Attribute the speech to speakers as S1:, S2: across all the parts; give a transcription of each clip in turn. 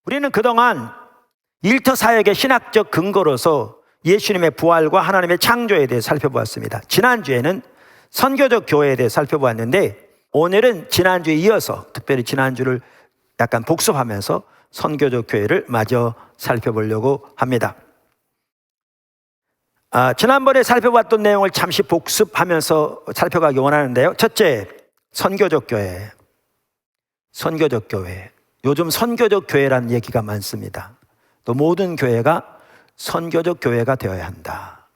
S1: 우리는 그동안 일터 사역의 신학적 근거로서 예수님의 부활과 하나님의 창조에 대해 살펴보았습니다. 지난주에는 선교적 교회에 대해 살펴보았는데, 오늘은 지난주에 이어서 특별히 지난주를 약간 복습하면서 선교적 교회를 마저 살펴보려고 합니다. 지난번에 살펴봤던 내용을 잠시 복습하면서 살펴가기 원하는데요. 첫째, 선교적 교회. 선교적 교회. 요즘 선교적 교회라는 얘기가 많습니다. 또 모든 교회가 선교적 교회가 되어야 한다.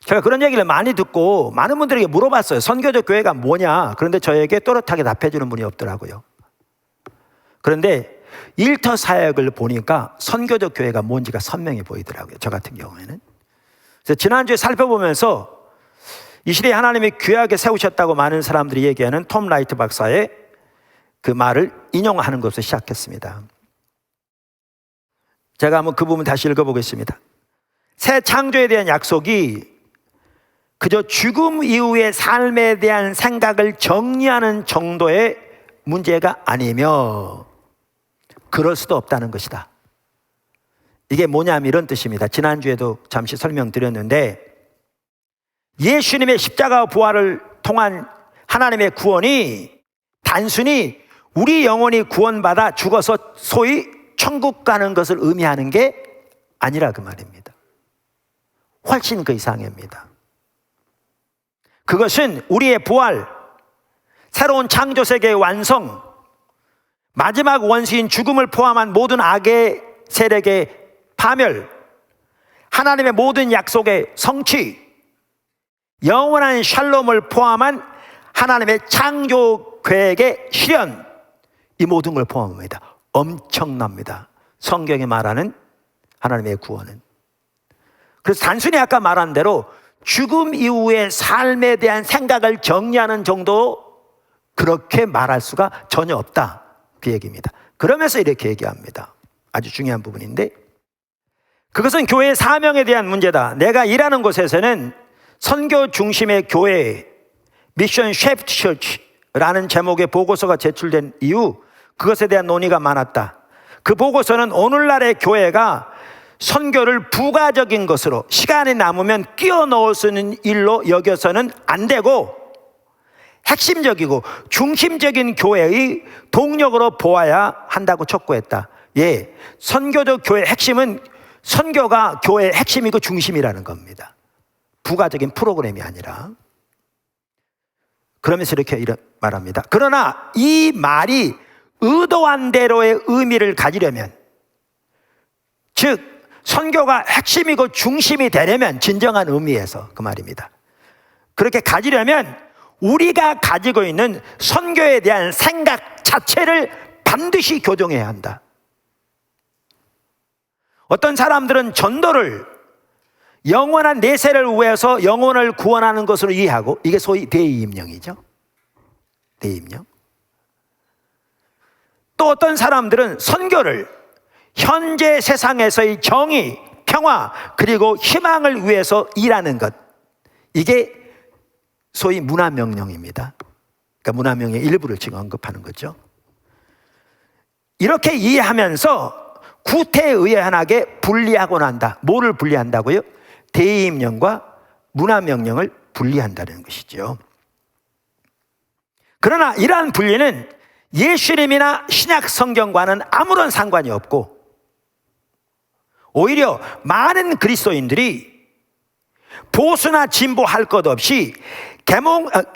S1: 제가 그런 얘기를 많이 듣고 많은 분들에게 물어봤어요. 선교적 교회가 뭐냐? 그런데 저에게 또렷하게 답해 주는 분이 없더라고요. 그런데 일터 사역을 보니까 선교적 교회가 뭔지가 선명히 보이더라고요. 저 같은 경우에는. 그래서 지난주에 살펴보면서 이 시대에 하나님이 귀하게 세우셨다고 많은 사람들이 얘기하는 톰 라이트 박사의 그 말을 인용하는 것으로 시작했습니다. 제가 한번 그 부분 다시 읽어보겠습니다. 새 창조에 대한 약속이 그저 죽음 이후의 삶에 대한 생각을 정리하는 정도의 문제가 아니며 그럴 수도 없다는 것이다. 이게 뭐냐면 이런 뜻입니다. 지난주에도 잠시 설명드렸는데, 예수님의 십자가 부활을 통한 하나님의 구원이 단순히 우리 영혼이 구원받아 죽어서 소위 천국 가는 것을 의미하는 게 아니라 그 말입니다. 훨씬 그 이상입니다. 그것은 우리의 부활, 새로운 창조 세계의 완성, 마지막 원수인 죽음을 포함한 모든 악의 세력의 파멸, 하나님의 모든 약속의 성취, 영원한 샬롬을 포함한 하나님의 창조 계획의 실현, 이 모든 걸 포함합니다. 엄청납니다. 성경이 말하는 하나님의 구원은. 그래서 단순히 아까 말한 대로 죽음 이후의 삶에 대한 생각을 정리하는 정도, 그렇게 말할 수가 전혀 없다, 그 얘기입니다. 그러면서 이렇게 얘기합니다. 아주 중요한 부분인데, 그것은 교회의 사명에 대한 문제다. 내가 일하는 곳에서는 선교 중심의 교회, 미션 쉐프트 처치라는 제목의 보고서가 제출된 이후 그것에 대한 논의가 많았다. 그 보고서는 오늘날의 교회가 선교를 부가적인 것으로 시간이 남으면 끼워 넣을 수 있는 일로 여겨서는 안 되고, 핵심적이고 중심적인 교회의 동력으로 보아야 한다고 촉구했다. 예, 선교적 교회의 핵심은 선교가 교회의 핵심이고 중심이라는 겁니다. 부가적인 프로그램이 아니라. 그러면서 이렇게 말합니다. 그러나 이 말이 의도한 대로의 의미를 가지려면, 즉 선교가 핵심이고 중심이 되려면, 진정한 의미에서 그 말입니다. 그렇게 가지려면 우리가 가지고 있는 선교에 대한 생각 자체를 반드시 교정해야 한다. 어떤 사람들은 전도를 영원한 내세를 위해서 영혼을 구원하는 것으로 이해하고, 이게 소위 대의임령이죠. 대의임령. 또 어떤 사람들은 선교를 현재 세상에서의 정의, 평화, 그리고 희망을 위해서 일하는 것, 이게 소위 문화명령입니다. 그러니까 문화명령의 일부를 지금 언급하는 거죠. 이렇게 이해하면서 구태의연하게 분리하고 난다. 뭐를 분리한다고요? 대의임령과 문화명령을 분리한다는 것이죠. 그러나 이러한 분리는 예수님이나 신약 성경과는 아무런 상관이 없고, 오히려 많은 그리스도인들이 보수나 진보할 것 없이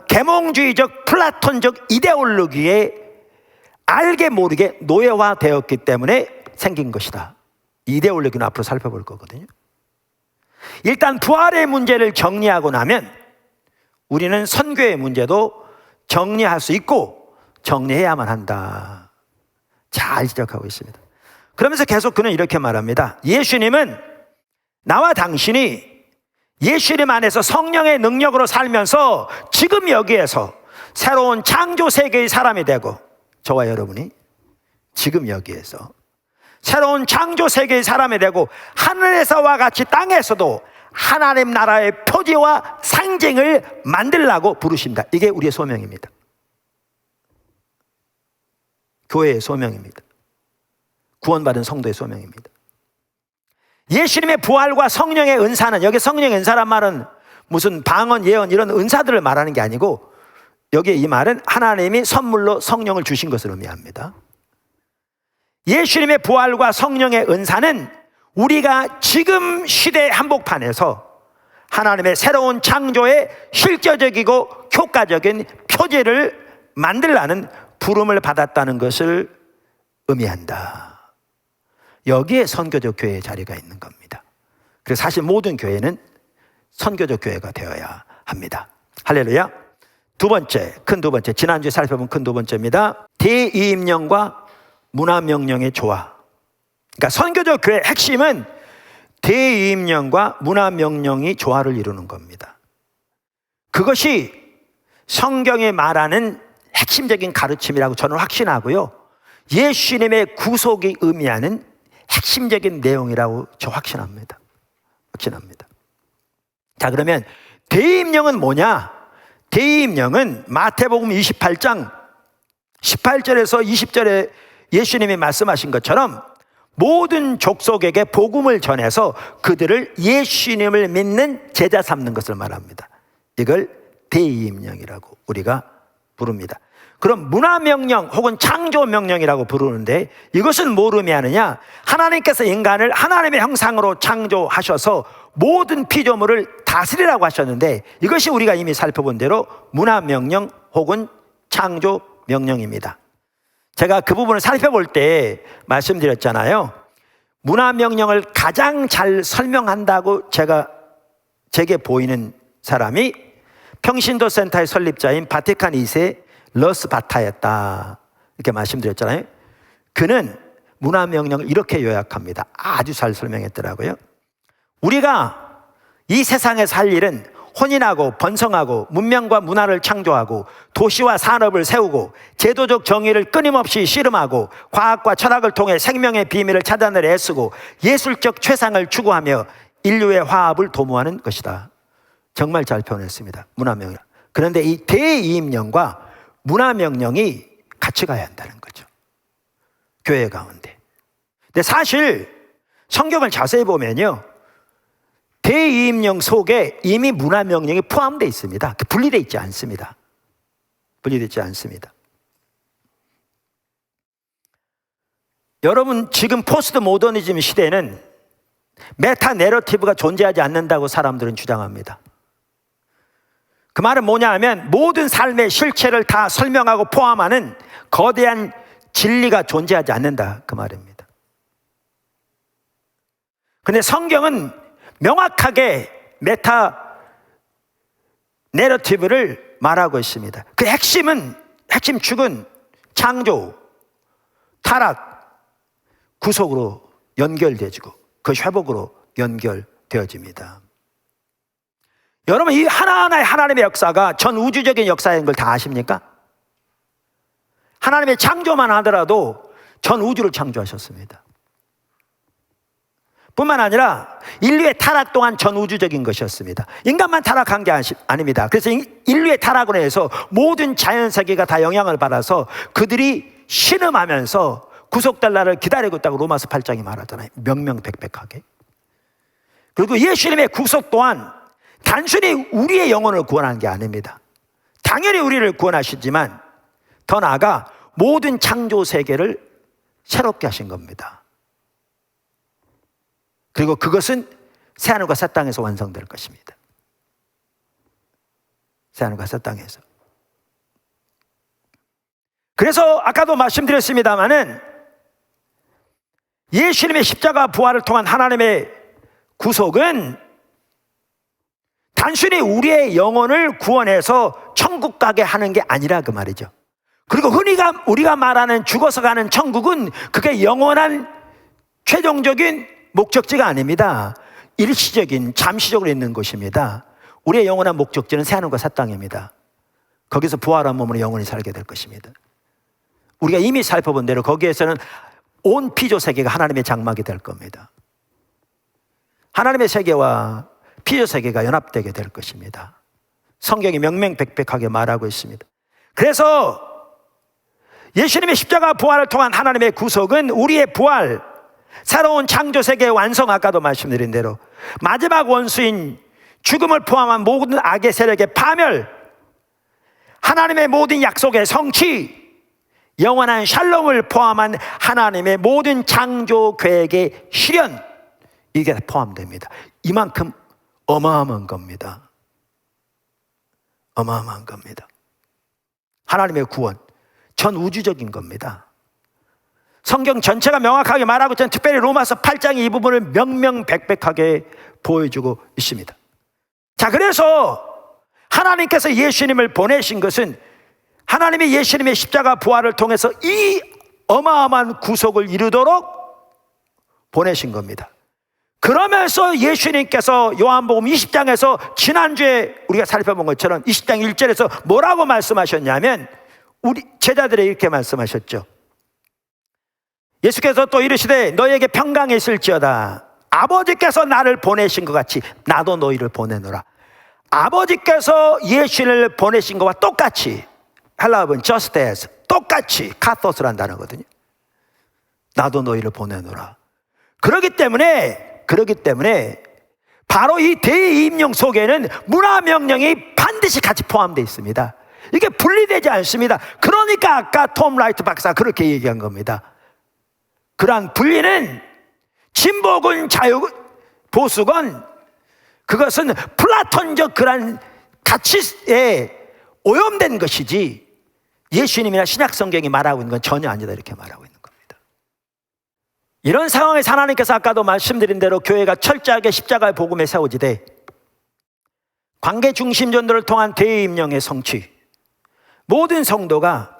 S1: 계몽주의적 플라톤적 이데올로기에 알게 모르게 노예화되었기 때문에 생긴 것이다. 이데올로기는 앞으로 살펴볼 거거든요. 일단 부활의 문제를 정리하고 나면 우리는 선교의 문제도 정리할 수 있고 정리해야만 한다. 잘 지적하고 있습니다. 그러면서 계속 그는 이렇게 말합니다. 예수님은 나와 당신이 예수님 안에서 성령의 능력으로 살면서 지금 여기에서 새로운 창조 세계의 사람이 되고, 저와 여러분이 지금 여기에서 새로운 창조 세계의 사람이 되고, 하늘에서와 같이 땅에서도 하나님 나라의 표지와 상징을 만들라고 부르신다. 이게 우리의 소명입니다. 교회의 소명입니다. 구원받은 성도의 소명입니다. 예수님의 부활과 성령의 은사는, 여기 성령의 은사란 말은 무슨 방언, 예언 이런 은사들을 말하는 게 아니고, 여기 이 말은 하나님이 선물로 성령을 주신 것을 의미합니다. 예수님의 부활과 성령의 은사는 우리가 지금 시대 한복판에서 하나님의 새로운 창조의 실제적이고 효과적인 표제를 만들라는 부름을 받았다는 것을 의미한다. 여기에 선교적 교회의 자리가 있는 겁니다. 그래서 사실 모든 교회는 선교적 교회가 되어야 합니다. 할렐루야. 두 번째, 큰 두 번째, 지난주에 살펴본 큰 두 번째입니다. 대이임령과 문화명령의 조화. 그러니까 선교적 교회의 핵심은 대이임령과 문화명령이 조화를 이루는 겁니다. 그것이 성경이 말하는 핵심적인 가르침이라고 저는 확신하고요, 예수님의 구속이 의미하는 핵심적인 내용이라고 저 확신합니다. 자, 그러면 대임령은 뭐냐? 대임령은 마태복음 28장 18절에서 20절에 예수님이 말씀하신 것처럼 모든 족속에게 복음을 전해서 그들을 예수님을 믿는 제자 삼는 것을 말합니다. 이걸 대임령이라고 우리가 부릅니다. 그럼 문화명령 혹은 창조명령이라고 부르는데, 이것은 뭘 의미하느냐? 하나님께서 인간을 하나님의 형상으로 창조하셔서 모든 피조물을 다스리라고 하셨는데, 이것이 우리가 이미 살펴본 대로 문화명령 혹은 창조명령입니다. 제가 그 부분을 살펴볼 때 말씀드렸잖아요. 문화명령을 가장 잘 설명한다고 제게 보이는 사람이 평신도센터의 설립자인 바티칸 2세 러스 바타였다, 이렇게 말씀드렸잖아요. 그는 문화명령을 이렇게 요약합니다. 아주 잘 설명했더라고요. 우리가 이 세상에 살 일은 혼인하고 번성하고 문명과 문화를 창조하고 도시와 산업을 세우고 제도적 정의를 끊임없이 씨름하고 과학과 철학을 통해 생명의 비밀을 찾아내려 애쓰고 예술적 최상을 추구하며 인류의 화합을 도모하는 것이다. 정말 잘 표현했습니다. 문화명령. 그런데 이 대이임령과 문화명령이 같이 가야 한다는 거죠, 교회 가운데. 근데 사실 성경을 자세히 보면요, 대이임령 속에 이미 문화명령이 포함되어 있습니다. 분리되어 있지 않습니다. 여러분, 지금 포스트 모더니즘 시대에는 메타 내러티브가 존재하지 않는다고 사람들은 주장합니다. 그 말은 뭐냐 하면, 모든 삶의 실체를 다 설명하고 포함하는 거대한 진리가 존재하지 않는다, 그 말입니다. 근데 성경은 명확하게 메타 내러티브를 말하고 있습니다. 그 핵심 축은 창조, 타락, 구속으로 연결되어지고 그 회복으로 연결되어집니다. 여러분, 이 하나하나의 하나님의 역사가 전 우주적인 역사인 걸 다 아십니까? 하나님의 창조만 하더라도 전 우주를 창조하셨습니다. 뿐만 아니라 인류의 타락 또한 전 우주적인 것이었습니다. 인간만 타락한 게 아닙니다. 그래서 인류의 타락으로 해서 모든 자연세계가 다 영향을 받아서 그들이 신음하면서 구속될 날을 기다리고 있다고 로마서 8장이 말하잖아요. 명명백백하게. 그리고 예수님의 구속 또한 단순히 우리의 영혼을 구원한 게 아닙니다. 당연히 우리를 구원하시지만 더 나아가 모든 창조 세계를 새롭게 하신 겁니다. 그리고 그것은 새하늘과 새 땅에서 완성될 것입니다. 새하늘과 새 땅에서. 그래서 아까도 말씀드렸습니다마는 예수님의 십자가 부활을 통한 하나님의 구속은 단순히 우리의 영혼을 구원해서 천국 가게 하는 게 아니라 그 말이죠. 그리고 흔히 우리가 말하는 죽어서 가는 천국은 그게 영원한 최종적인 목적지가 아닙니다. 일시적인, 잠시적으로 있는 곳입니다. 우리의 영원한 목적지는 새하늘과 새 땅입니다. 거기서 부활한 몸으로 영원히 살게 될 것입니다. 우리가 이미 살펴본 대로 거기에서는 온 피조 세계가 하나님의 장막이 될 겁니다. 하나님의 세계와 피조 세계가 연합되게 될 것입니다. 성경이 명명백백하게 말하고 있습니다. 그래서 예수님의 십자가 부활을 통한 하나님의 구속은 우리의 부활, 새로운 창조세계의 완성, 아까도 말씀드린 대로 마지막 원수인 죽음을 포함한 모든 악의 세력의 파멸, 하나님의 모든 약속의 성취, 영원한 샬롬을 포함한 하나님의 모든 창조 계획의 실현, 이게 포함됩니다. 이만큼 어마어마한 겁니다. 어마어마한 겁니다. 하나님의 구원, 전 우주적인 겁니다. 성경 전체가 명확하게 말하고 있지만 특별히 로마서 8장이 이 부분을 명명백백하게 보여주고 있습니다. 자, 그래서 하나님께서 예수님을 보내신 것은 하나님이 예수님의 십자가 부활을 통해서 이 어마어마한 구속을 이루도록 보내신 겁니다. 그러면서 예수님께서 요한복음 20장에서 지난주에 우리가 살펴본 것처럼 20장 1절에서 뭐라고 말씀하셨냐면 우리 제자들에게 이렇게 말씀하셨죠. 예수께서 또 이르시되 너희에게 평강이 있을지어다. 아버지께서 나를 보내신 것 같이 나도 너희를 보내노라. 아버지께서 예수를 보내신 것과 똑같이, 헬라어는 just as, 똑같이 카토스라는 단어거든요. 나도 너희를 보내노라. 그렇기 때문에 바로 이 대임령 속에는 문화명령이 반드시 같이 포함되어 있습니다. 이게 분리되지 않습니다. 그러니까 아까 톰 라이트 박사가 그렇게 얘기한 겁니다. 그러한 분리는 진보건 보수건 그것은 플라톤적 그런 가치에 오염된 것이지 예수님이나 신약 성경이 말하고 있는 건 전혀 아니다, 이렇게 말하고 있는 겁니다. 이런 상황에서 하나님께서 아까도 말씀드린 대로 교회가 철저하게 십자가의 복음에 세워지되 관계 중심 전도를 통한 대임령의 성취, 모든 성도가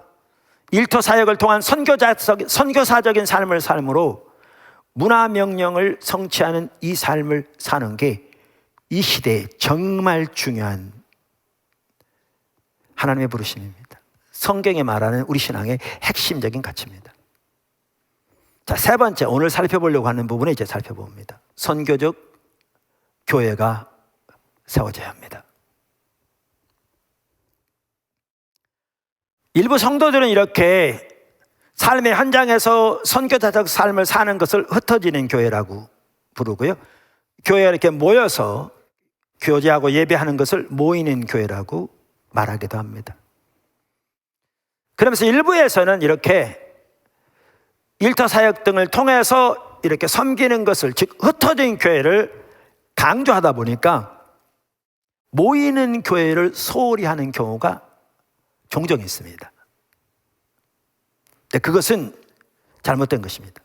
S1: 일터 사역을 통한 선교사적인 삶을 삶으로 문화명령을 성취하는 이 삶을 사는 게 이 시대에 정말 중요한 하나님의 부르심입니다. 성경에 말하는 우리 신앙의 핵심적인 가치입니다. 자, 세 번째, 오늘 살펴보려고 하는 부분을 이제 살펴봅니다. 선교적 교회가 세워져야 합니다. 일부 성도들은 이렇게 삶의 현장에서 선교사적 삶을 사는 것을 흩어지는 교회라고 부르고요, 교회가 이렇게 모여서 교제하고 예배하는 것을 모이는 교회라고 말하기도 합니다. 그러면서 일부에서는 이렇게 일터 사역 등을 통해서 이렇게 섬기는 것을, 즉 흩어진 교회를 강조하다 보니까 모이는 교회를 소홀히 하는 경우가 종종 있습니다. 근데 그것은 잘못된 것입니다.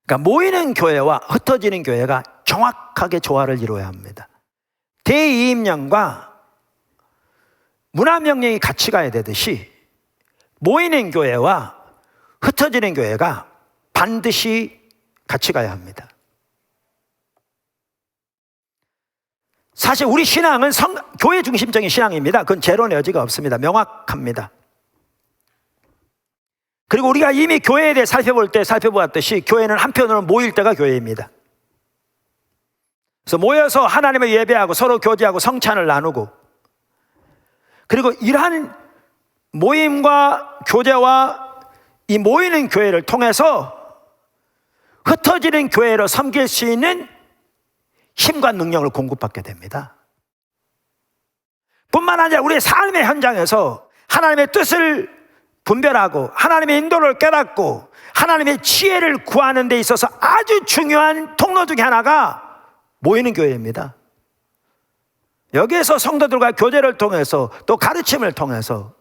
S1: 그러니까 모이는 교회와 흩어지는 교회가 정확하게 조화를 이루어야 합니다. 대이임령과 문화명령이 같이 가야 되듯이 모이는 교회와 흩어지는 교회가 반드시 같이 가야 합니다. 사실 우리 신앙은 교회 중심적인 신앙입니다. 그건 제로의 여지가 없습니다. 명확합니다. 그리고 우리가 이미 교회에 대해 살펴보았듯이 교회는 한편으로 모일 때가 교회입니다. 그래서 모여서 하나님을 예배하고 서로 교제하고 성찬을 나누고, 그리고 이러한 모임과 교제와 이 모이는 교회를 통해서 흩어지는 교회로 섬길 수 있는 힘과 능력을 공급받게 됩니다. 뿐만 아니라 우리의 삶의 현장에서 하나님의 뜻을 분별하고 하나님의 인도를 깨닫고 하나님의 지혜를 구하는 데 있어서 아주 중요한 통로 중에 하나가 모이는 교회입니다. 여기에서 성도들과 교제를 통해서 또 가르침을 통해서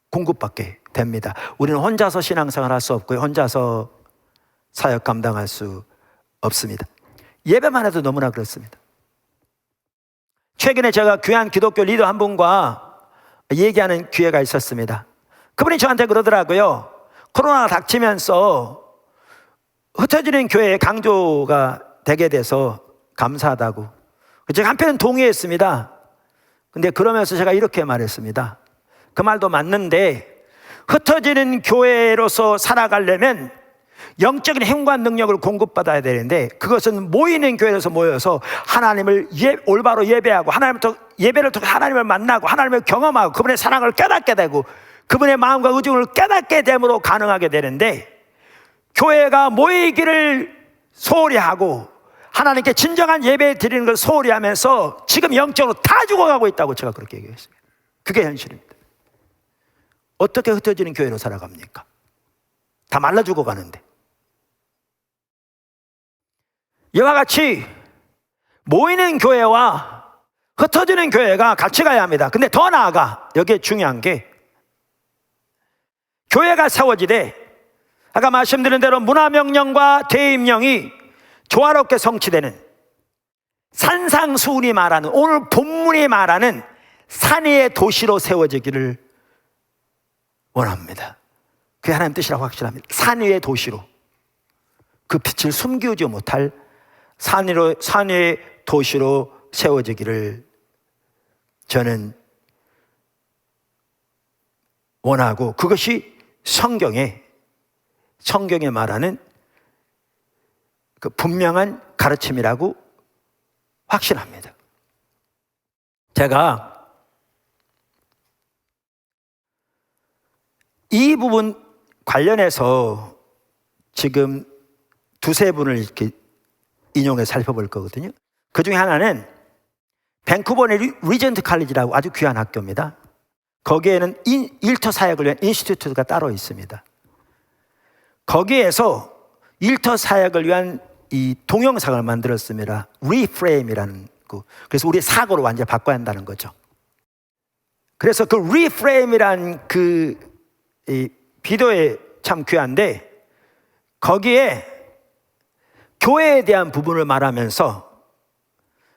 S1: 공급받게 됩니다. 우리는 혼자서 신앙생활 할 수 없고요, 혼자서 사역 감당할 수 없습니다. 예배만 해도 너무나 그렇습니다. 최근에 제가 귀한 기독교 리더 한 분과 얘기하는 기회가 있었습니다. 그분이 저한테 그러더라고요. 코로나가 닥치면서 흩어지는 교회에 강조가 되게 돼서 감사하다고. 제가 한편은 동의했습니다. 근데 그러면서 제가 이렇게 말했습니다. 그 말도 맞는데 흩어지는 교회로서 살아가려면 영적인 힘과 능력을 공급받아야 되는데 그것은 모이는 교회에서 모여서 하나님을 올바로 예배하고 예배를 통해 하나님을 만나고 하나님을 경험하고 그분의 사랑을 깨닫게 되고 그분의 마음과 의중을 깨닫게 됨으로 가능하게 되는데, 교회가 모이기를 소홀히 하고 하나님께 진정한 예배 드리는 걸 소홀히 하면서 지금 영적으로 다 죽어가고 있다고 제가 그렇게 얘기했습니다. 그게 현실입니다. 어떻게 흩어지는 교회로 살아갑니까? 다 말라 죽어가는데. 이와 같이 모이는 교회와 흩어지는 교회가 같이 가야 합니다. 근데 더 나아가 여기에 중요한 게, 교회가 세워지되 아까 말씀드린 대로 문화명령과 대입령이 조화롭게 성취되는, 산상수훈이 말하는, 오늘 본문이 말하는 산 위의 도시로 세워지기를 원합니다. 그게 하나님 뜻이라고 확신합니다. 산 위의 도시로, 그 빛을 숨기지 못할 산 위의 도시로 세워지기를 저는 원하고, 그것이 성경에 말하는 그 분명한 가르침이라고 확신합니다. 제가 이 부분 관련해서 지금 두세 분을 이렇게 인용해 살펴볼 거거든요. 그 중에 하나는 밴쿠버의 리전트 칼리지라고 아주 귀한 학교입니다. 거기에는 일터 사역을 위한 인스티튜트가 따로 있습니다. 거기에서 일터 사역을 위한 이 동영상을 만들었습니다. 리프레임이라는 거. 그래서 우리의 사고를 완전히 바꿔야 한다는 거죠. 그래서 그 리프레임이라는 이 비디오에 참 귀한데, 거기에 교회에 대한 부분을 말하면서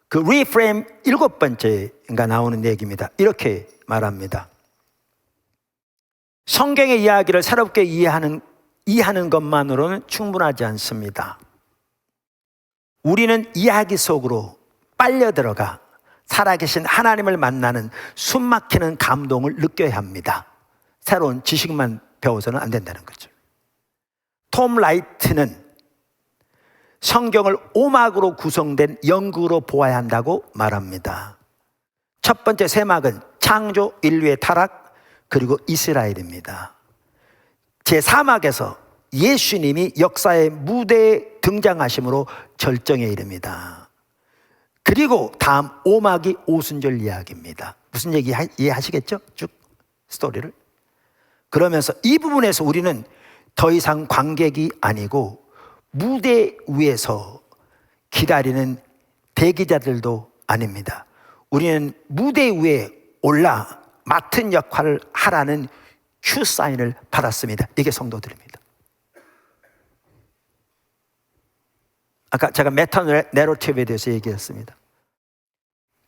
S1: 그 리프레임 7번째인가 나오는 얘기입니다. 이렇게 말합니다. 성경의 이야기를 새롭게 이해하는 것만으로는 충분하지 않습니다. 우리는 이야기 속으로 빨려 들어가 살아계신 하나님을 만나는 숨막히는 감동을 느껴야 합니다. 새로운 지식만 배워서는 안 된다는 거죠. 톰 라이트는 성경을 5막으로 구성된 연구로 보아야 한다고 말합니다. 첫 번째 3막은 창조, 인류의 타락, 그리고 이스라엘입니다. 제4막에서 예수님이 역사의 무대에 등장하심으로 절정에 이릅니다. 그리고 다음 5막이 오순절 이야기입니다. 무슨 얘기 이해하시겠죠? 쭉 스토리를. 그러면서 이 부분에서 우리는 더 이상 관객이 아니고 무대 위에서 기다리는 대기자들도 아닙니다. 우리는 무대 위에 올라 맡은 역할을 하라는 큐 사인을 받았습니다. 이게 성도들입니다. 아까 제가 메타 내러티브에 대해서 얘기했습니다.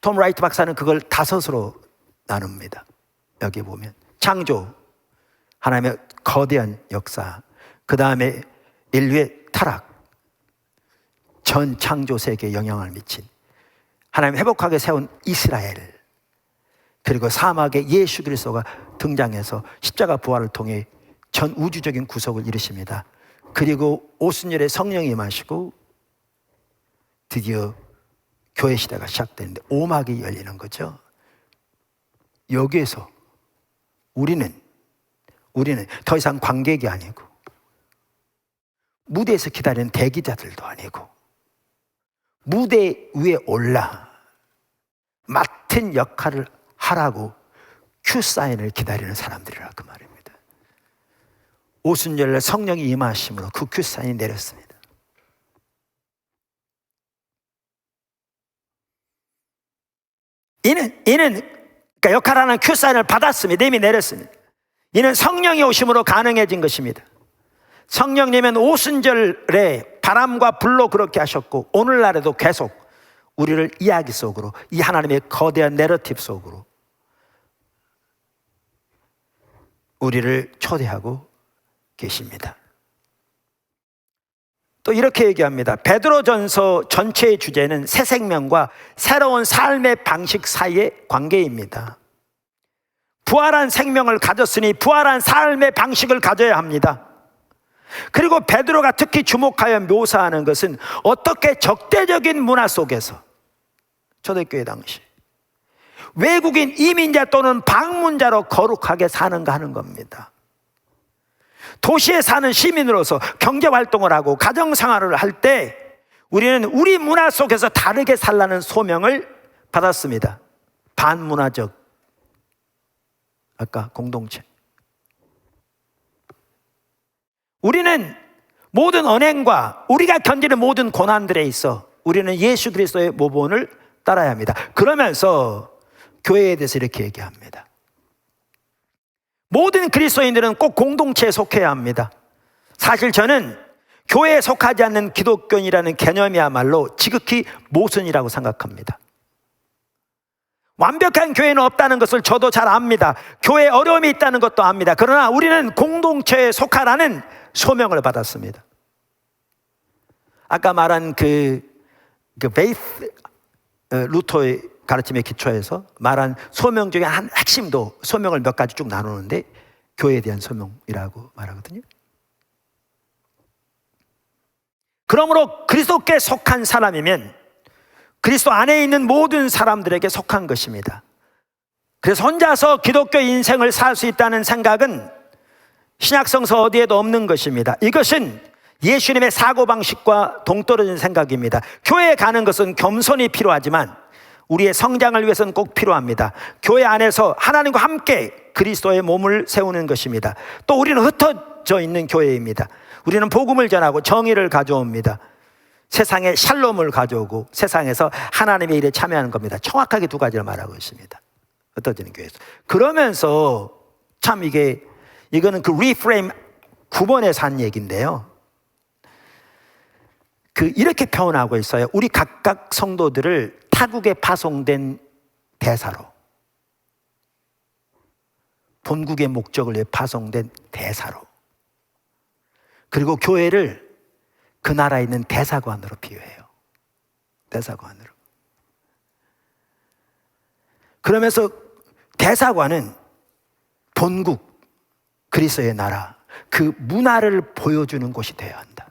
S1: 톰 라이트 박사는 그걸 5으로 나눕니다. 여기 보면 창조, 하나님의 거대한 역사, 그 다음에 인류의 타락, 전 창조 세계에 영향을 미친 하나님 회복하게 세운 이스라엘, 그리고 사막에 예수 그리스도가 등장해서 십자가 부활을 통해 전 우주적인 구속을 이루십니다. 그리고 오순절에 성령이 임하시고 드디어 교회 시대가 시작되는데 5막이 열리는 거죠. 여기에서 우리는 더 이상 관객이 아니고 무대에서 기다리는 대기자들도 아니고 무대 위에 올라 맡은 역할을 하라고 큐사인을 기다리는 사람들이라 그 말입니다. 오순절날 성령이 임하심으로 그 큐사인이 내렸습니다. 이는 그러니까 역할하는 큐사인을 받았습니다. 이미 내렸습니다. 이는 성령이 오심으로 가능해진 것입니다. 성령님은 오순절에 바람과 불로 그렇게 하셨고 오늘날에도 계속 우리를 이야기 속으로, 이 하나님의 거대한 내러티브 속으로 우리를 초대하고 계십니다. 또 이렇게 얘기합니다. 베드로전서 전체의 주제는 새 생명과 새로운 삶의 방식 사이의 관계입니다. 부활한 생명을 가졌으니 부활한 삶의 방식을 가져야 합니다. 그리고 베드로가 특히 주목하여 묘사하는 것은 어떻게 적대적인 문화 속에서 초대교회 당시 외국인 이민자 또는 방문자로 거룩하게 사는가 하는 겁니다. 도시에 사는 시민으로서 경제활동을 하고 가정생활을 할 때 우리는 우리 문화 속에서 다르게 살라는 소명을 받았습니다. 반문화적, 아까 공동체. 우리는 모든 언행과 우리가 견디는 모든 고난들에 있어 우리는 예수 그리스도의 모본을 따라야 합니다. 그러면서 교회에 대해서 이렇게 얘기합니다. 모든 그리스도인들은 꼭 공동체에 속해야 합니다. 사실 저는 교회에 속하지 않는 기독교인이라는 개념이야말로 지극히 모순이라고 생각합니다. 완벽한 교회는 없다는 것을 저도 잘 압니다. 교회에 어려움이 있다는 것도 압니다. 그러나 우리는 공동체에 속하라는 소명을 받았습니다. 아까 말한 그 베이스 루터의 가르침에 기초해서 말한 소명 중에 한 핵심도 소명을 몇 가지 쭉 나누는데 교회에 대한 소명이라고 말하거든요. 그러므로 그리스도께 속한 사람이면 그리스도 안에 있는 모든 사람들에게 속한 것입니다. 그래서 혼자서 기독교 인생을 살 수 있다는 생각은 신약성서 어디에도 없는 것입니다. 이것은 예수님의 사고방식과 동떨어진 생각입니다. 교회에 가는 것은 겸손이 필요하지만 우리의 성장을 위해서는 꼭 필요합니다. 교회 안에서 하나님과 함께 그리스도의 몸을 세우는 것입니다. 또 우리는 흩어져 있는 교회입니다. 우리는 복음을 전하고 정의를 가져옵니다. 세상에 샬롬을 가져오고 세상에서 하나님의 일에 참여하는 겁니다. 정확하게 두 가지를 말하고 있습니다. 흩어지는 교회에서. 그러면서 참 이거는 그 리프레임 9번에서 한 얘기인데요. 이렇게 표현하고 있어요. 우리 각각 성도들을 타국에 파송된 대사로, 본국의 목적을 위해 파송된 대사로, 그리고 교회를 그 나라에 있는 대사관으로 비유해요. 대사관으로. 그러면서 대사관은 본국, 그리스도의 나라, 그 문화를 보여주는 곳이 되어야 한다.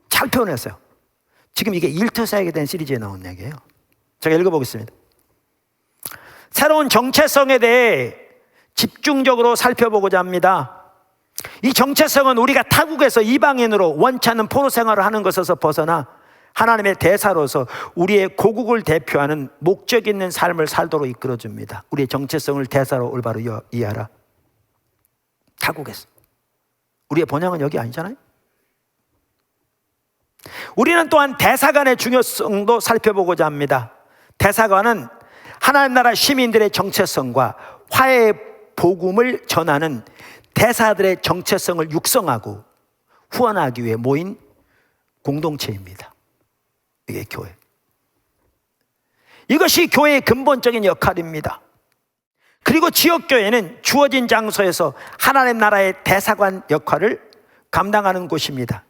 S1: 잘 표현했어요. 지금 이게 일터사역에 대한 시리즈에 나온 얘기예요. 제가 읽어보겠습니다. 새로운 정체성에 대해 집중적으로 살펴보고자 합니다. 이 정체성은 우리가 타국에서 이방인으로 원치 않는 포로 생활을 하는 것에서 벗어나 하나님의 대사로서 우리의 고국을 대표하는 목적 있는 삶을 살도록 이끌어줍니다. 우리의 정체성을 대사로 올바로 이해하라. 타국에서. 우리의 본향은 여기 아니잖아요. 우리는 또한 대사관의 중요성도 살펴보고자 합니다. 대사관은 하나님 나라 시민들의 정체성과 화해의 복음을 전하는 대사들의 정체성을 육성하고 후원하기 위해 모인 공동체입니다. 이게 교회. 이것이 교회의 근본적인 역할입니다. 그리고 지역교회는 주어진 장소에서 하나님 나라의 대사관 역할을 감당하는 곳입니다.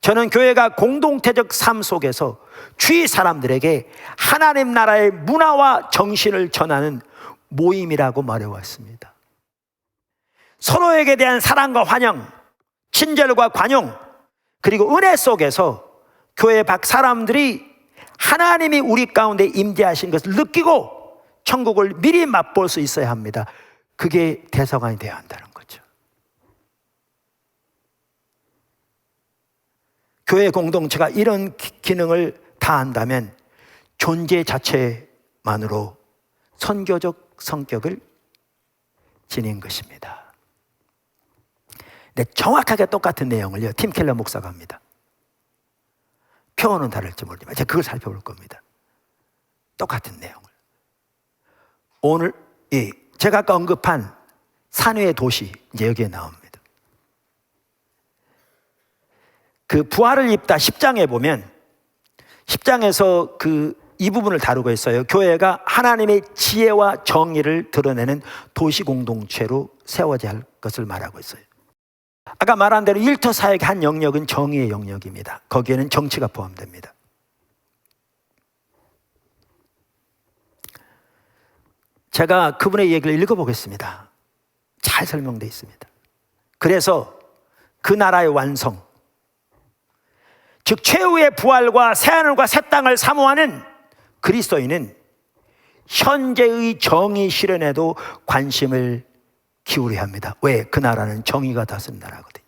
S1: 저는 교회가 공동체적 삶 속에서 주위 사람들에게 하나님 나라의 문화와 정신을 전하는 모임이라고 말해왔습니다. 서로에게 대한 사랑과 환영, 친절과 관용, 그리고 은혜 속에서 교회 밖 사람들이 하나님이 우리 가운데 임재하신 것을 느끼고 천국을 미리 맛볼 수 있어야 합니다. 그게 대사관이 되어야 한다는 거죠. 교회 공동체가 이런 기능을 다한다면 존재 자체만으로 선교적 성격을 지닌 것입니다. 네, 정확하게 똑같은 내용을요, 팀 켈러 목사가 합니다. 표현은 다를지 모르지만 제가 그걸 살펴볼 겁니다. 똑같은 내용을. 오늘 제가 아까 언급한 산위의 도시, 이제 여기에 나옵니다. 그 부활을 입다 10장에 보면 10장에서 이 부분을 다루고 있어요. 교회가 하나님의 지혜와 정의를 드러내는 도시 공동체로 세워져야 할 것을 말하고 있어요. 아까 말한 대로 일터 사역의 한 영역은 정의의 영역입니다. 거기에는 정치가 포함됩니다. 제가 그분의 얘기를 읽어보겠습니다. 잘 설명되어 있습니다. 그래서 그 나라의 완성, 즉 최후의 부활과 새하늘과 새 땅을 사모하는 그리스도인은 현재의 정의 실현에도 관심을 기울여야 합니다. 왜? 그 나라는 정의가 다스린 나라거든요.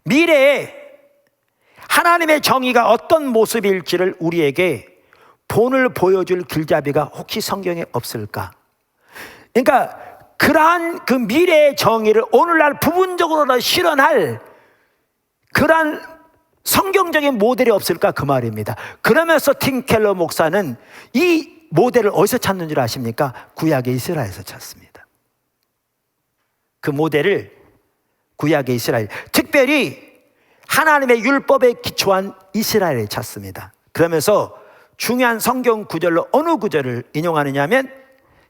S1: 미래에 하나님의 정의가 어떤 모습일지를 우리에게 본을 보여줄 길잡이가 혹시 성경에 없을까? 그러니까 그러한 그 미래의 정의를 오늘날 부분적으로 실현할 그러한 성경적인 모델이 없을까? 그 말입니다. 그러면서 팀 켈러 목사는 이 모델을 어디서 찾는 줄 아십니까? 구약의 이스라엘에서 찾습니다. 그 모델을 구약의 이스라엘, 특별히 하나님의 율법에 기초한 이스라엘에 찾습니다. 그러면서 중요한 성경 구절로 어느 구절을 인용하느냐 하면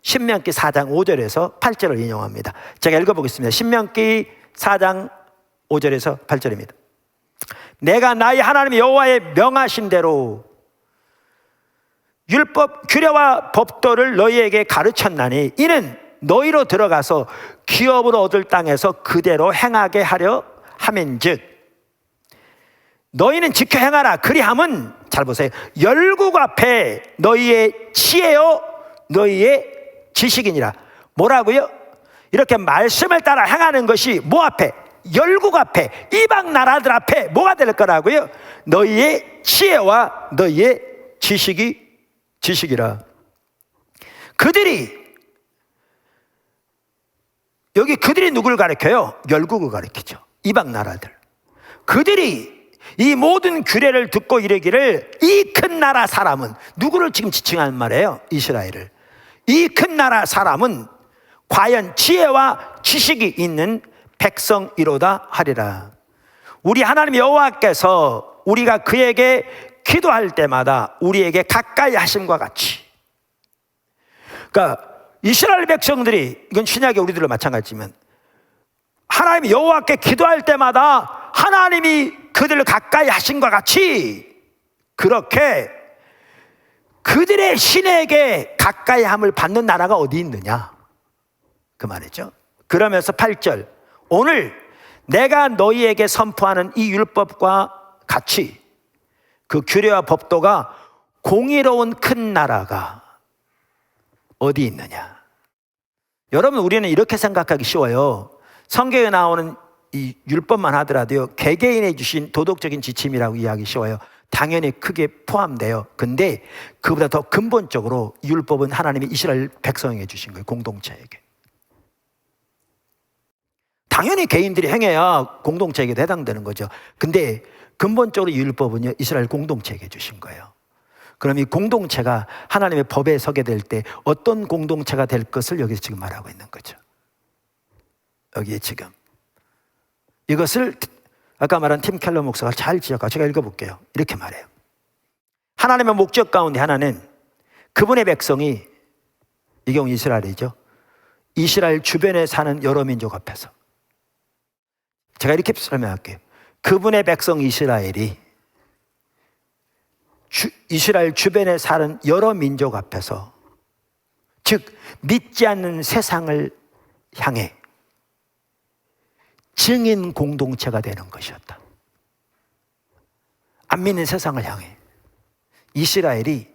S1: 신명기 4장 5절에서 8절을 인용합니다. 제가 읽어보겠습니다. 신명기 4장 5절에서 8절입니다. 내가 나의 하나님 여호와의 명하신 대로 율법 규례와 법도를 너희에게 가르쳤나니 이는 너희로 들어가서 기업으로 얻을 땅에서 그대로 행하게 하려 함인즉 너희는 지켜 행하라. 그리함은 잘 보세요. 열국 앞에 너희의 지혜요 너희의 지식이니라. 뭐라고요? 이렇게 말씀을 따라 행하는 것이 뭐 앞에? 열국 앞에, 이방 나라들 앞에 뭐가 될 거라고요? 너희의 지혜와 너희의 지식이라. 그들이 누구를 가리켜요? 열국을 가리키죠. 이방 나라들. 그들이 이 모든 규례를 듣고 이르기를 이 큰 나라 사람은, 누구를 지금 지칭하는 말이에요? 이스라엘을. 이 큰 나라 사람은 과연 지혜와 지식이 있는 백성이로다 하리라. 우리 하나님 여호와께서 우리가 그에게 기도할 때마다 우리에게 가까이 하심과 같이, 그러니까 이스라엘 백성들이, 이건 신약의 우리들도 마찬가지지만 하나님 여호와께 기도할 때마다 하나님이 그들을 가까이 하심과 같이 그렇게 그들의 신에게 가까이 함을 받는 나라가 어디 있느냐 그 말이죠. 그러면서 8절, 오늘 내가 너희에게 선포하는 이 율법과 같이 그 규례와 법도가 공의로운 큰 나라가 어디 있느냐. 여러분, 우리는 이렇게 생각하기 쉬워요. 성경에 나오는 이 율법만 하더라도요, 개개인이 주신 도덕적인 지침이라고 이해하기 쉬워요. 당연히 크게 포함돼요. 근데 그보다 더 근본적으로 율법은 하나님이 이스라엘 백성에게 주신 거예요. 공동체에게. 당연히 개인들이 행해야 공동체에게도 해당되는 거죠. 근데 근본적으로 율법은요, 이스라엘 공동체에게 주신 거예요. 그럼 이 공동체가 하나님의 법에 서게 될 때 어떤 공동체가 될 것을 여기서 지금 말하고 있는 거죠. 여기에 지금 이것을 아까 말한 팀 켈러 목사가 잘 지적하고, 제가 읽어볼게요. 이렇게 말해요. 하나님의 목적 가운데 하나는 그분의 백성이, 이 경우 이스라엘이죠, 이스라엘 주변에 사는 여러 민족 앞에서, 제가 이렇게 설명할게요. 그분의 백성 이스라엘이 이스라엘 주변에 사는 여러 민족 앞에서, 즉 믿지 않는 세상을 향해 증인 공동체가 되는 것이었다. 안 믿는 세상을 향해 이스라엘이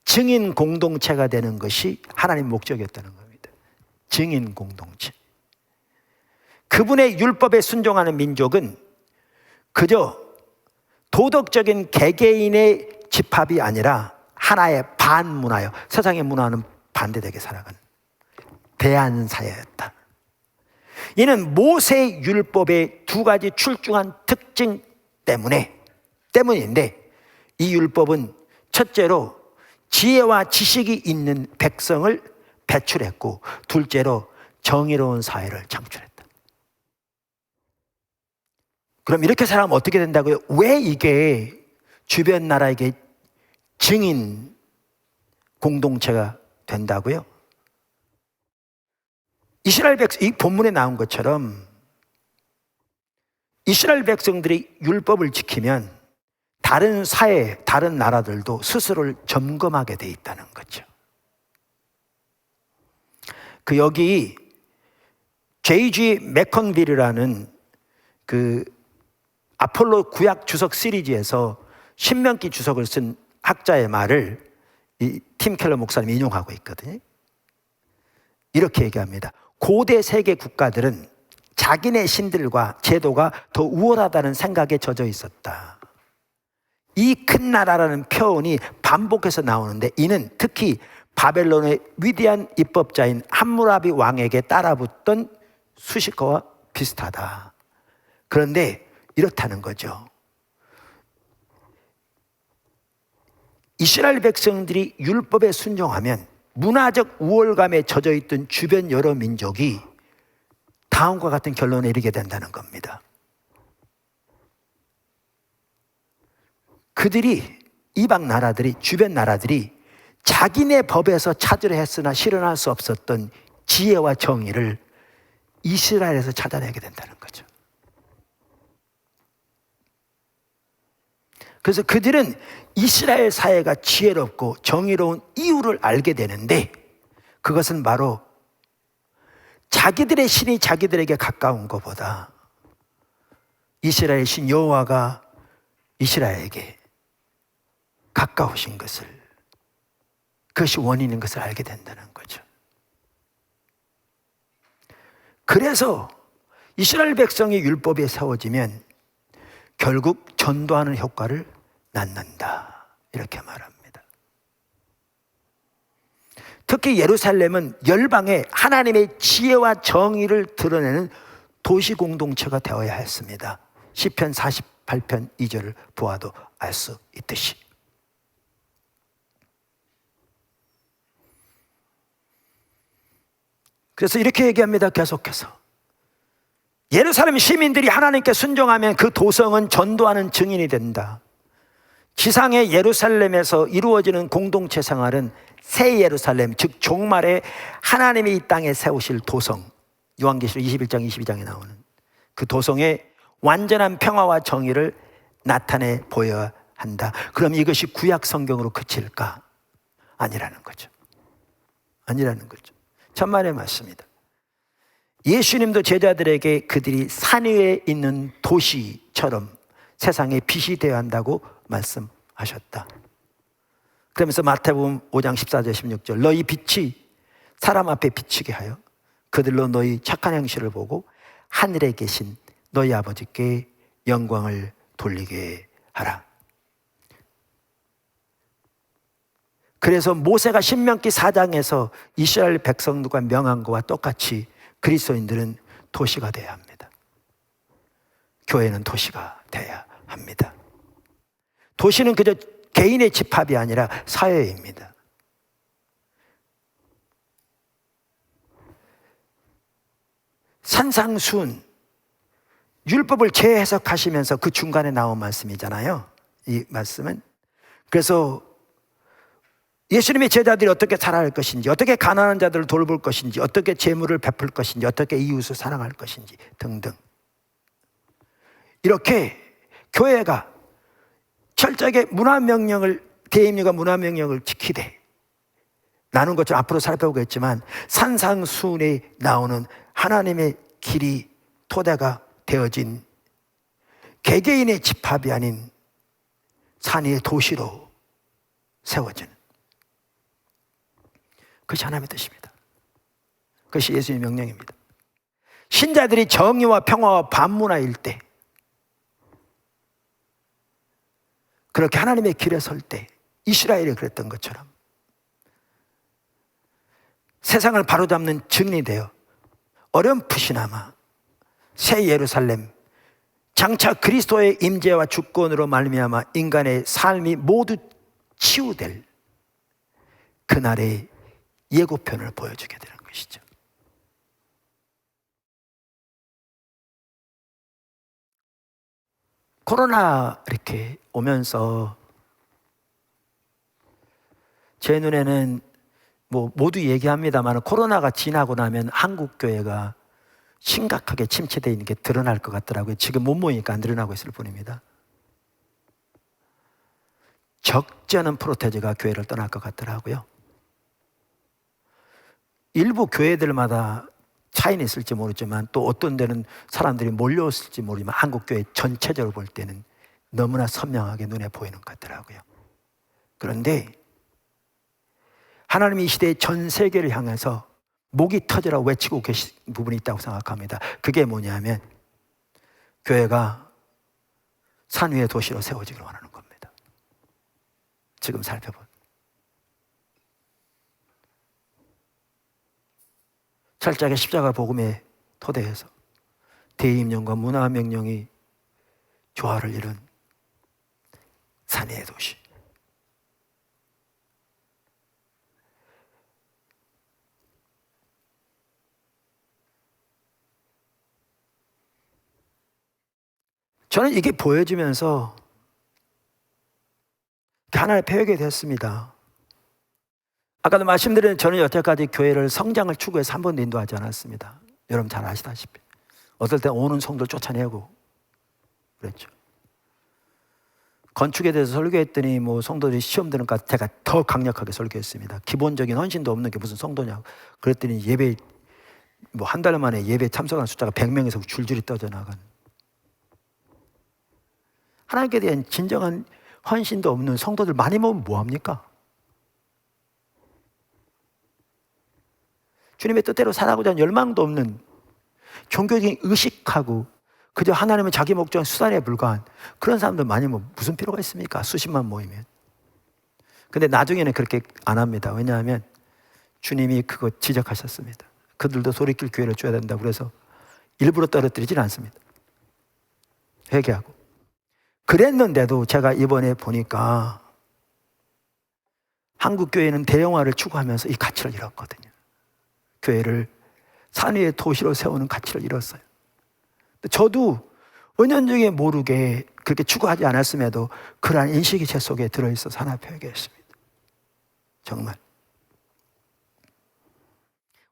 S1: 증인 공동체가 되는 것이 하나님 목적이었다는 겁니다. 증인 공동체. 그분의 율법에 순종하는 민족은 그저 도덕적인 개개인의 집합이 아니라 하나의 반문화요, 세상의 문화는 반대되게 살아가는 대안사회였다. 이는 모세 율법의 두 가지 출중한 특징 때문인데, 이 율법은 첫째로 지혜와 지식이 있는 백성을 배출했고, 둘째로 정의로운 사회를 창출했다. 그럼 이렇게 살아가면 어떻게 된다고요? 왜 이게 주변 나라에게 증인 공동체가 된다고요? 이스라엘 백성, 이 본문에 나온 것처럼 이스라엘 백성들이 율법을 지키면 다른 사회, 다른 나라들도 스스로를 점검하게 돼 있다는 거죠. 그 여기 J.G. 맥컨빌이라는 그 아폴로 구약 주석 시리즈에서 신명기 주석을 쓴 학자의 말을 이 팀 켈러 목사님이 인용하고 있거든요. 이렇게 얘기합니다. 고대 세계 국가들은 자기네 신들과 제도가 더 우월하다는 생각에 젖어 있었다. 이 큰 나라라는 표현이 반복해서 나오는데 이는 특히 바벨론의 위대한 입법자인 함무라비 왕에게 따라붙던 수식어와 비슷하다. 그런데 이렇다는 거죠. 이스라엘 백성들이 율법에 순종하면 문화적 우월감에 젖어 있던 주변 여러 민족이 다음과 같은 결론에 이르게 된다는 겁니다. 그들이, 이방 나라들이, 주변 나라들이 자기네 법에서 찾으려 했으나 실현할 수 없었던 지혜와 정의를 이스라엘에서 찾아내게 된다는 거죠. 그래서 그들은 이스라엘 사회가 지혜롭고 정의로운 이유를 알게 되는데 그것은 바로 자기들의 신이 자기들에게 가까운 것보다 이스라엘 신 여호와가 이스라엘에게 가까우신 것을, 그것이 원인인 것을 알게 된다는 거죠. 그래서 이스라엘 백성의 율법이 세워지면 결국 전도하는 효과를 낳는다, 이렇게 말합니다. 특히 예루살렘은 열방에 하나님의 지혜와 정의를 드러내는 도시 공동체가 되어야 했습니다. 시편 48편 2절을 보아도 알 수 있듯이. 그래서 이렇게 얘기합니다. 계속해서 예루살렘 시민들이 하나님께 순종하면 그 도성은 전도하는 증인이 된다. 지상의 예루살렘에서 이루어지는 공동체 생활은 새 예루살렘, 즉 종말에 하나님이 이 땅에 세우실 도성, 요한계시록 21장 22장에 나오는 그 도성의 완전한 평화와 정의를 나타내 보여야 한다. 그럼 이것이 구약 성경으로 그칠까? 아니라는 거죠. 아니라는 거죠. 천만의 말씀입니다. 예수님도 제자들에게 그들이 산 위에 있는 도시처럼 세상에 빛이 되어야 한다고 말씀하셨다. 그러면서 마태복음 5장 14절 16절 너희 빛이 사람 앞에 비치게 하여 그들로 너희 착한 행실을 보고 하늘에 계신 너희 아버지께 영광을 돌리게 하라. 그래서 모세가 신명기 4장에서 이스라엘 백성들과 명한 것과 똑같이 그리스도인들은 도시가 되어야 합니다. 교회는 도시가 되어야 합니다. 도시는 그저 개인의 집합이 아니라 사회입니다. 산상수훈, 율법을 재해석하시면서 그 중간에 나온 말씀이잖아요. 이 말씀은. 그래서 예수님의 제자들이 어떻게 살아갈 것인지, 어떻게 가난한 자들을 돌볼 것인지, 어떻게 재물을 베풀 것인지, 어떻게 이웃을 사랑할 것인지 등등. 이렇게 교회가 철저하게 문화명령을, 대임류가 문화명령을 지키되 나눈 것처럼 앞으로 살펴보겠지만 산상수훈에 나오는 하나님의 길이 토대가 되어진 개개인의 집합이 아닌 산 위의 도시로 세워지는 그것이 하나님의 뜻입니다. 그것이 예수님의 명령입니다. 신자들이 정의와 평화와 반문화일 때, 그렇게 하나님의 길에 설 때 이스라엘이 그랬던 것처럼 세상을 바로잡는 증인이 되어 어렴풋이나마 새 예루살렘, 장차 그리스도의 임재와 주권으로 말미암아 인간의 삶이 모두 치유될 그날의 예고편을 보여주게 되는 것이죠. 코로나 이렇게 오면서 제 눈에는 뭐 모두 얘기합니다만 코로나가 지나고 나면 한국 교회가 심각하게 침체되어 있는 게 드러날 것 같더라고요. 지금 못 모이니까 안 드러나고 있을 뿐입니다. 적지 않은 프로테즈가 교회를 떠날 것 같더라고요. 일부 교회들마다 차이는 있을지 모르지만 또 어떤 데는 사람들이 몰려왔을지 모르지만 한국 교회 전체적으로 볼 때는 너무나 선명하게 눈에 보이는 것 같더라고요. 그런데 하나님이 이 시대의 전 세계를 향해서 목이 터져라 외치고 계신 부분이 있다고 생각합니다. 그게 뭐냐면 교회가 산 위의 도시로 세워지기를 원하는 겁니다. 지금 살펴본 철저하게 십자가 복음의 토대에서 대임령과 문화명령이 조화를 이룬 산 위의 도시. 저는 이게 보여지면서 하나의 배우게 됐습니다. 아까도 말씀드린 저는 여태까지 교회를 성장을 추구해서 한 번도 인도하지 않았습니다. 여러분 잘 아시다시피 어떨 때 오는 성도를 쫓아내고 그랬죠. 건축에 대해서 설교했더니 뭐 성도들이 시험 드니까 제가 더 강력하게 설교했습니다. 기본적인 헌신도 없는 게 무슨 성도냐고. 그랬더니 예배 뭐 한 달 만에 예배 참석한 숫자가 100명에서 줄줄이 떠져나간. 하나님께 대한 진정한 헌신도 없는 성도들 많이 모으면 뭐합니까? 주님의 뜻대로 살아가고자 하는 열망도 없는 종교적인 의식하고 그저 하나님은 자기 목적인 수단에 불과한 그런 사람들 많이 모으면 무슨 필요가 있습니까? 수십만 모이면. 근데 나중에는 그렇게 안 합니다. 왜냐하면 주님이 그거 지적하셨습니다. 그들도 돌이킬 기회를 줘야 된다고 그래서 일부러 떨어뜨리진 않습니다. 회개하고. 그랬는데도 제가 이번에 보니까 한국 교회는 대형화를 추구하면서 이 가치를 잃었거든요. 교회를 산 위의 도시로 세우는 가치를 잃었어요. 저도 은연중에 모르게 그렇게 추구하지 않았음에도 그러한 인식이 제 속에 들어있어서 하나 회개했습니다. 정말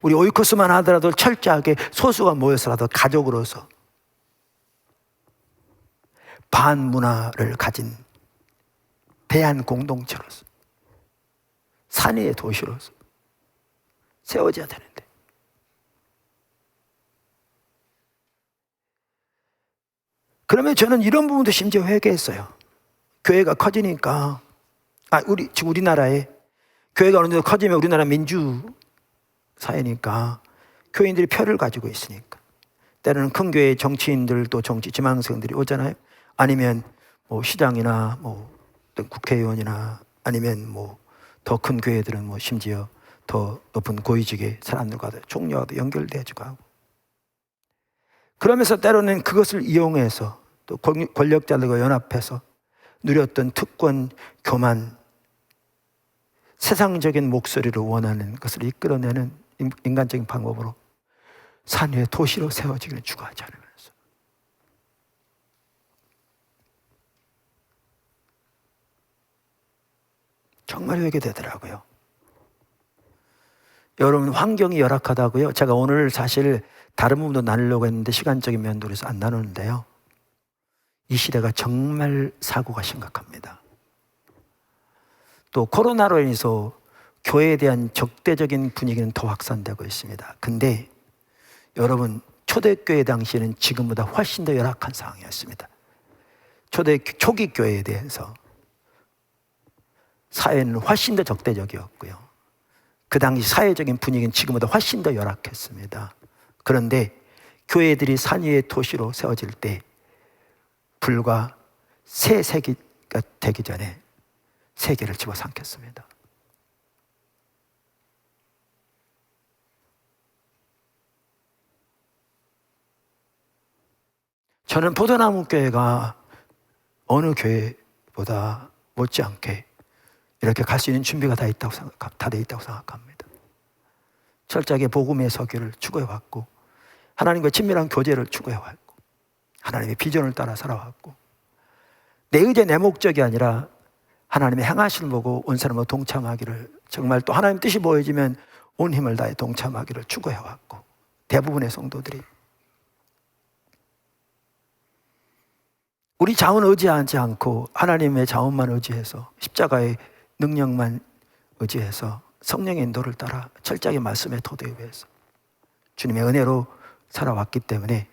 S1: 우리 오이코스만 하더라도 철저하게 소수가 모여서라도 가족으로서 반문화를 가진 대한 공동체로서 산 위의 도시로서 세워져야 되는데 그러면 저는 이런 부분도 심지어 회개했어요. 교회가 커지니까 지금 우리나라에 교회가 어느 정도 커지면 우리나라 민주 사회니까 교인들이 표를 가지고 있으니까 때로는 큰 교회 정치인들도 정치 지망생들이 오잖아요. 아니면 뭐 시장이나 뭐 국회의원이나 아니면 뭐 더 큰 교회들은 뭐 심지어 더 높은 고위직의 사람들과도 총리와도 연결되어지고 하고 그러면서 때로는 그것을 이용해서 또 권력자들과 연합해서 누렸던 특권, 교만, 세상적인 목소리를 원하는 것을 이끌어내는 인간적인 방법으로 산 위에 도시로 세워지기를 추구하지 않으면서 정말 회개되더라고요. 여러분 환경이 열악하다고요? 제가 오늘 사실 다른 부분도 나누려고 했는데 시간적인 면도 그래서 안 나누는데요. 이 시대가 정말 사고가 심각합니다. 또 코로나로 인해서 교회에 대한 적대적인 분위기는 더 확산되고 있습니다. 근데 여러분 초대교회 당시에는 지금보다 훨씬 더 열악한 상황이었습니다. 초기 교회에 대해서 사회는 훨씬 더 적대적이었고요. 그 당시 사회적인 분위기는 지금보다 훨씬 더 열악했습니다. 그런데 교회들이 산 위의 도시로 세워질 때 불과 새 세기가 되기 전에 세계를 집어삼켰습니다. 저는 포도나무 교회가 어느 교회보다 못지않게 이렇게 갈 수 있는 준비가 다 돼 있다고 생각합니다. 철저하게 복음의 서기를 추구해왔고 하나님과 친밀한 교제를 추구해왔고 하나님의 비전을 따라 살아왔고 내 의지 내 목적이 아니라 하나님의 행하심을 보고 온 사람과 동참하기를 정말 또 하나님 뜻이 보여지면 온 힘을 다해 동참하기를 추구해왔고 대부분의 성도들이 우리 자원 의지하지 않고 하나님의 자원만 의지해서 십자가의 능력만 의지해서 성령의 인도를 따라 철저하게 말씀의 토대 위에서 주님의 은혜로 살아왔기 때문에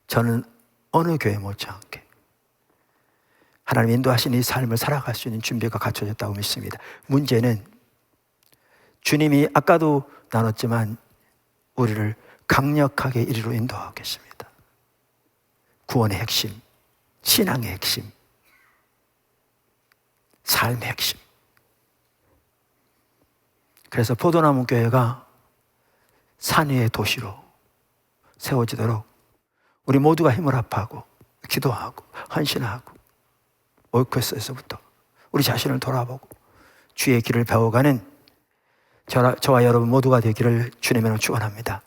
S1: 저는 어느 교회 못지않게 하나님 인도하신 이 삶을 살아갈 수 있는 준비가 갖춰졌다고 믿습니다. 문제는 주님이 아까도 나눴지만 우리를 강력하게 이리로 인도하고 계십니다. 구원의 핵심, 신앙의 핵심, 삶의 핵심. 그래서 포도나무 교회가 산 위의 도시로 세워지도록 우리 모두가 힘을 합하고 기도하고 헌신하고 오이코스에서부터 우리 자신을 돌아보고 주의 길을 배워가는 저와 여러분 모두가 되기를 주님으로 축원합니다.